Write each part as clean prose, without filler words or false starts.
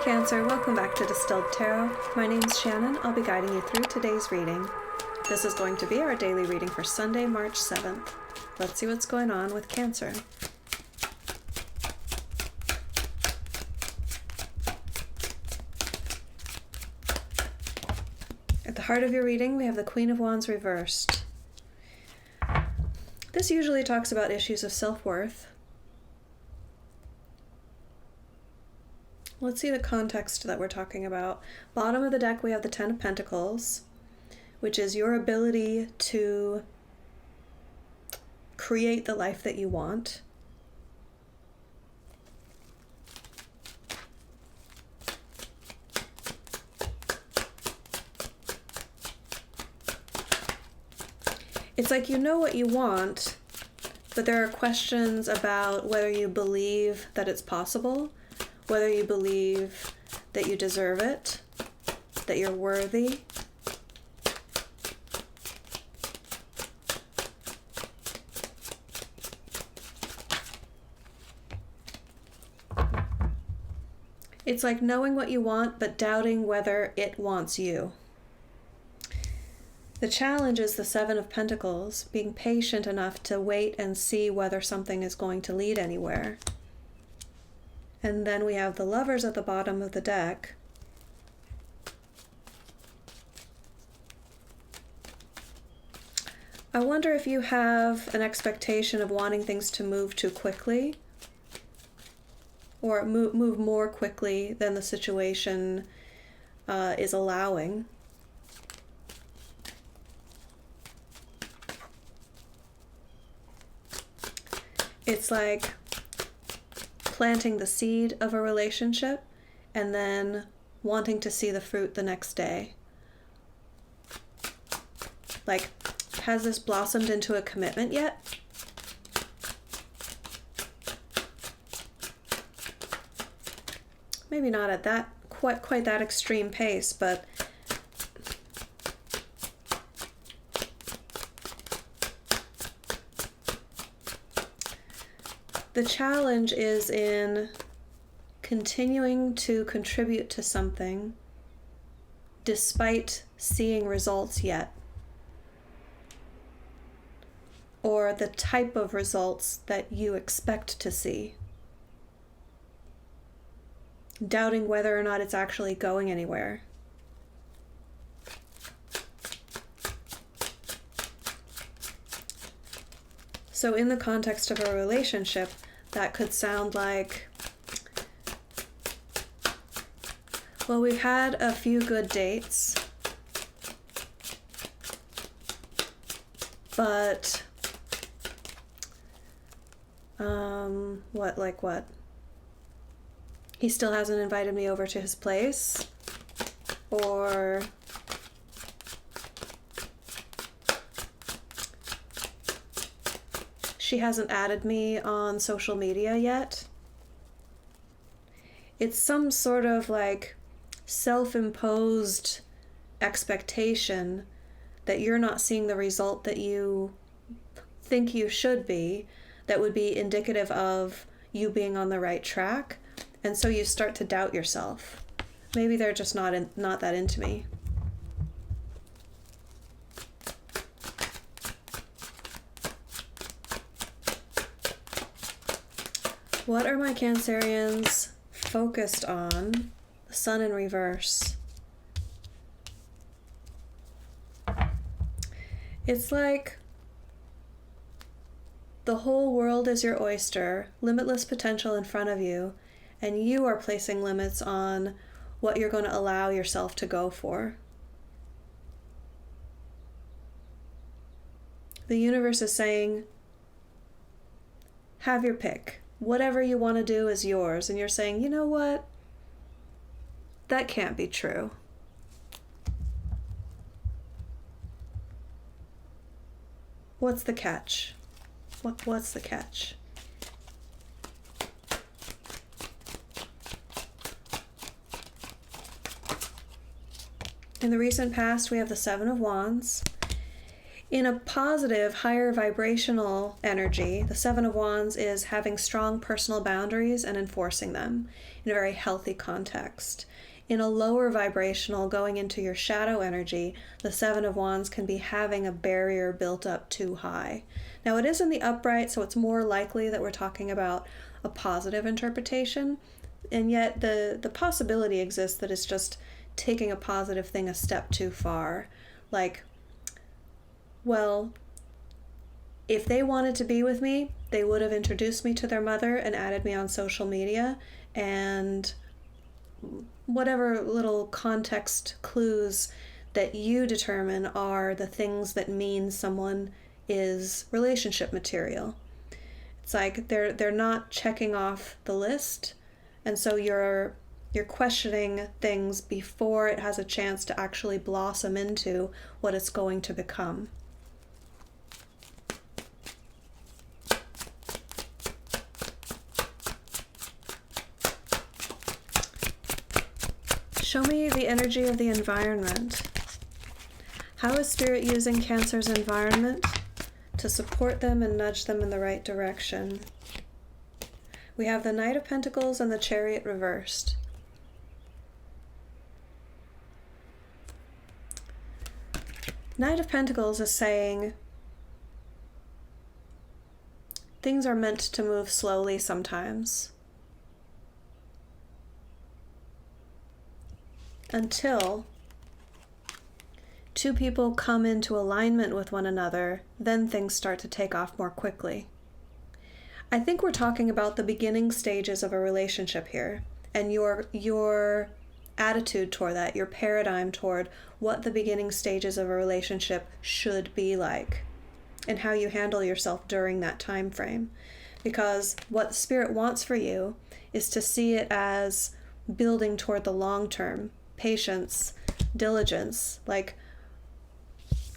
Cancer, welcome back to Distilled Tarot. My name's Shannon. I'll be guiding you through today's reading. This is going to be our daily reading for Sunday, March 7th. Let's see what's going on with Cancer. At the heart of your reading, we have the Queen of Wands reversed. This usually talks about issues of self-worth. Let's see the context that we're talking about. Bottom of the deck, we have the Ten of Pentacles, which is your ability to create the life that you want. It's like you know what you want, but there are questions about whether you believe that it's possible, whether you believe that you deserve it, that you're worthy. It's like knowing what you want, but doubting whether it wants you. The challenge is the Seven of Pentacles, being patient enough to wait and see whether something is going to lead anywhere. And then we have the Lovers at the bottom of the deck. I wonder if you have an expectation of wanting things to move too quickly, or move more quickly than the situation is allowing. It's like planting the seed of a relationship and then wanting to see the fruit the next day. Like, has this blossomed into a commitment yet? Maybe not at that quite that extreme pace, but the challenge is in continuing to contribute to something despite seeing results yet, or the type of results that you expect to see. Doubting whether or not it's actually going anywhere. So in the context of a relationship, that could sound like, well, we've had a few good dates, but what? He still hasn't invited me over to his place, or she hasn't added me on social media yet. It's some sort of like self-imposed expectation that you're not seeing the result that you think you should be, that would be indicative of you being on the right track. And so you start to doubt yourself. Maybe they're just not that into me. What are my Cancerians focused on? The Sun in reverse. It's like the whole world is your oyster, limitless potential in front of you, and you are placing limits on what you're going to allow yourself to go for. The universe is saying, have your pick. Whatever you want to do is yours. And you're saying, you know what? That can't be true. What's the catch? What's the catch? In the recent past, we have the Seven of Wands. In a positive, higher vibrational energy, the Seven of Wands is having strong personal boundaries and enforcing them in a very healthy context. In a lower vibrational, going into your shadow energy, the Seven of Wands can be having a barrier built up too high. Now, it is in the upright, so it's more likely that we're talking about a positive interpretation, and yet the possibility exists that it's just taking a positive thing a step too far. Like, well, if they wanted to be with me, they would have introduced me to their mother and added me on social media, and whatever little context clues that you determine are the things that mean someone is relationship material. It's like they're not checking off the list, and so you're questioning things before it has a chance to actually blossom into what it's going to become. Show me the energy of the environment. How is Spirit using Cancer's environment to support them and nudge them in the right direction? We have the Knight of Pentacles and the Chariot reversed. Knight of Pentacles is saying things are meant to move slowly sometimes, until two people come into alignment with one another, then things start to take off more quickly. I think we're talking about the beginning stages of a relationship here, and your attitude toward that, your paradigm toward what the beginning stages of a relationship should be like, and how you handle yourself during that time frame. Because what Spirit wants for you is to see it as building toward the long term. Patience, diligence, like,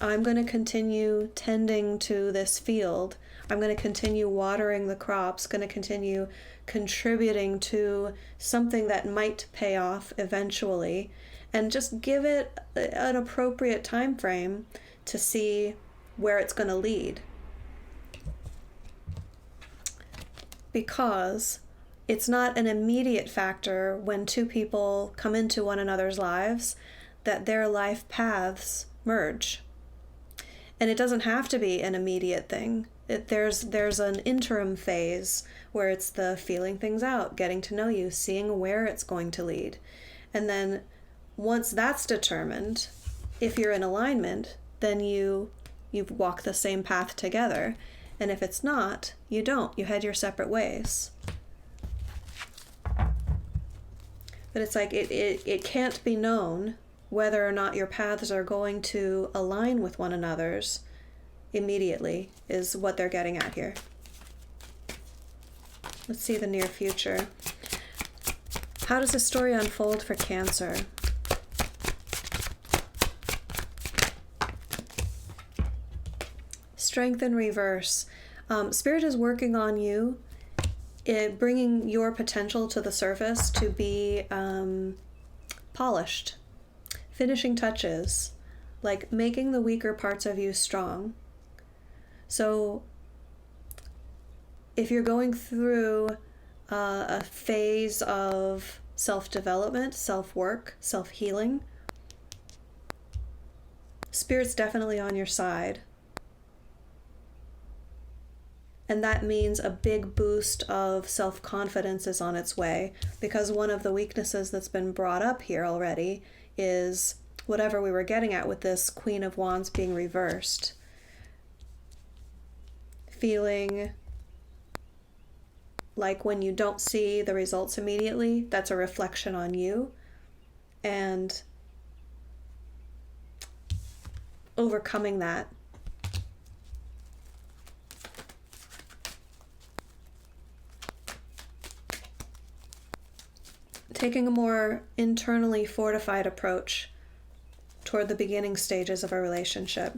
I'm going to continue tending to this field. I'm going to continue watering the crops, going to continue contributing to something that might pay off eventually, and just give it an appropriate time frame to see where it's going to lead. Because it's not an immediate factor when two people come into one another's lives that their life paths merge. And it doesn't have to be an immediate thing. There's an interim phase where it's the feeling things out, getting to know you, seeing where it's going to lead. And then once that's determined, if you're in alignment, then you've walked the same path together. And if it's not, you don't. You head your separate ways. But it's like it can't be known whether or not your paths are going to align with one another's immediately, is what they're getting at here. Let's see the near future. How does the story unfold for Cancer? Strength in reverse. Spirit is working on you, bringing your potential to the surface to be polished. Finishing touches, like making the weaker parts of you strong. So if you're going through a phase of self-development, self-work, self-healing, Spirit's definitely on your side. And that means a big boost of self-confidence is on its way, because one of the weaknesses that's been brought up here already is whatever we were getting at with this Queen of Wands being reversed. Feeling like when you don't see the results immediately, that's a reflection on you. And overcoming that. Taking a more internally fortified approach toward the beginning stages of a relationship.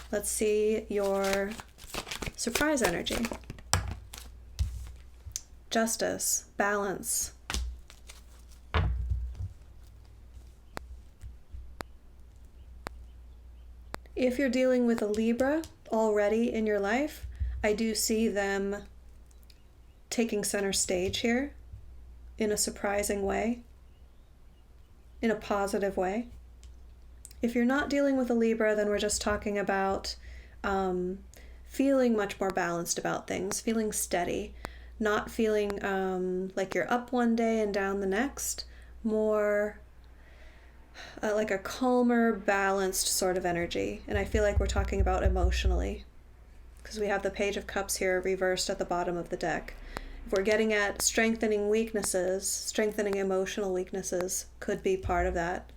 Let's see your surprise energy. Justice, balance. If you're dealing with a Libra already in your life, I do see them taking center stage here in a surprising way, in a positive way. If you're not dealing with a Libra, then we're just talking about feeling much more balanced about things, feeling steady, not feeling like you're up one day and down the next, more like a calmer, balanced sort of energy. And I feel like we're talking about emotionally, because we have the Page of Cups here reversed at the bottom of the deck. If we're getting at strengthening weaknesses, strengthening emotional weaknesses could be part of that.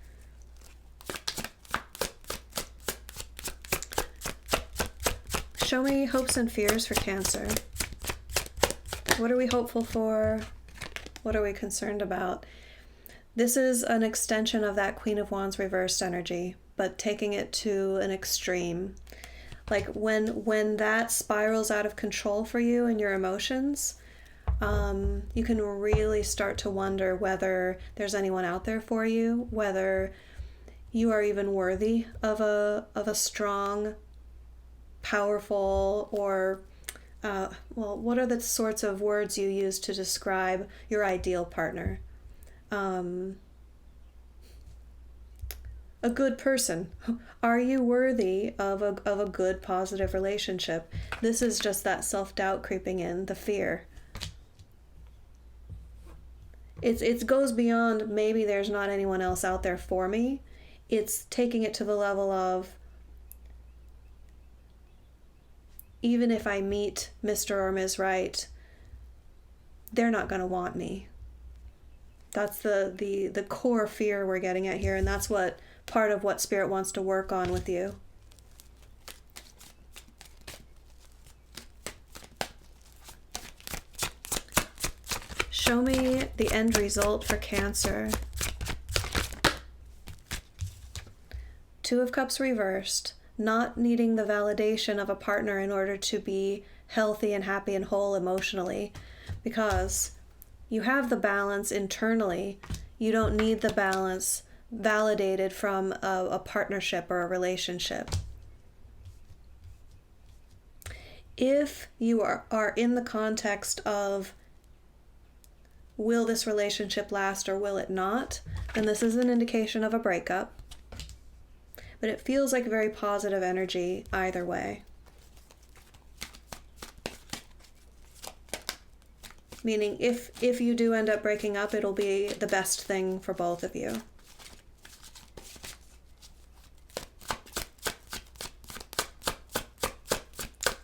Show me hopes and fears for Cancer. What are we hopeful for? What are we concerned about? This is an extension of that Queen of Wands reversed energy, but taking it to an extreme. Like when that spirals out of control for you and your emotions, you can really start to wonder whether there's anyone out there for you, whether you are even worthy of a strong, powerful, or what are the sorts of words you use to describe your ideal partner? A good person. Are you worthy of a good, positive relationship? This is just that self-doubt creeping in, the fear. It goes beyond maybe there's not anyone else out there for me. It's taking it to the level of, even if I meet Mr. or Ms. Right, they're not going to want me. That's the core fear we're getting at here, and that's what part of what Spirit wants to work on with you. Show me the end result for Cancer. Two of Cups reversed, not needing the validation of a partner in order to be healthy and happy and whole emotionally, because you have the balance internally. You don't need the balance validated from a partnership or a relationship. If you are in the context of, will this relationship last or will it not, then this is an indication of a breakup. But it feels like very positive energy either way. Meaning if you do end up breaking up, it'll be the best thing for both of you.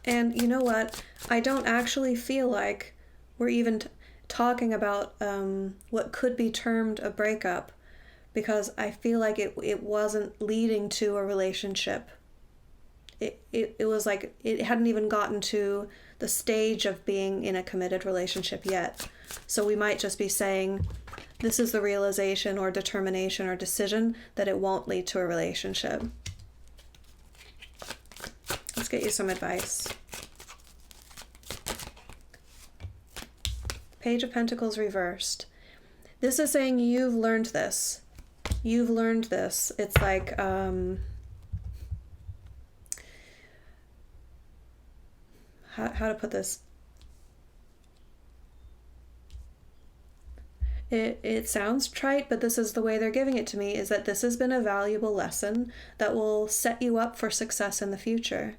And you know what? I don't actually feel like we're even talking about what could be termed a breakup, because I feel like it wasn't leading to a relationship. It was like it hadn't even gotten to the stage of being in a committed relationship yet. So we might just be saying this is the realization or determination or decision that it won't lead to a relationship. Let's get you some advice. Page of Pentacles reversed. This is saying you've learned this. You've learned this. It's like, how to put this? It sounds trite, but this is the way they're giving it to me, is that this has been a valuable lesson that will set you up for success in the future.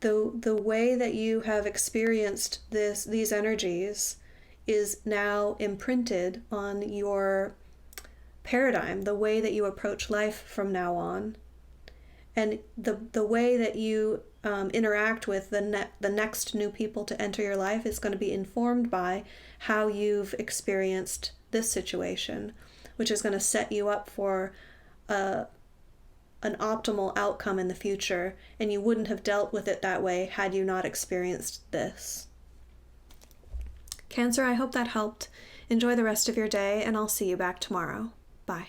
The way that you have experienced these energies is now imprinted on your paradigm, the way that you approach life from now on. And the way that you interact with the next new people to enter your life is going to be informed by how you've experienced this situation, which is going to set you up for an optimal outcome in the future, and you wouldn't have dealt with it that way had you not experienced this. Cancer, I hope that helped. Enjoy the rest of your day, and I'll see you back tomorrow. Bye.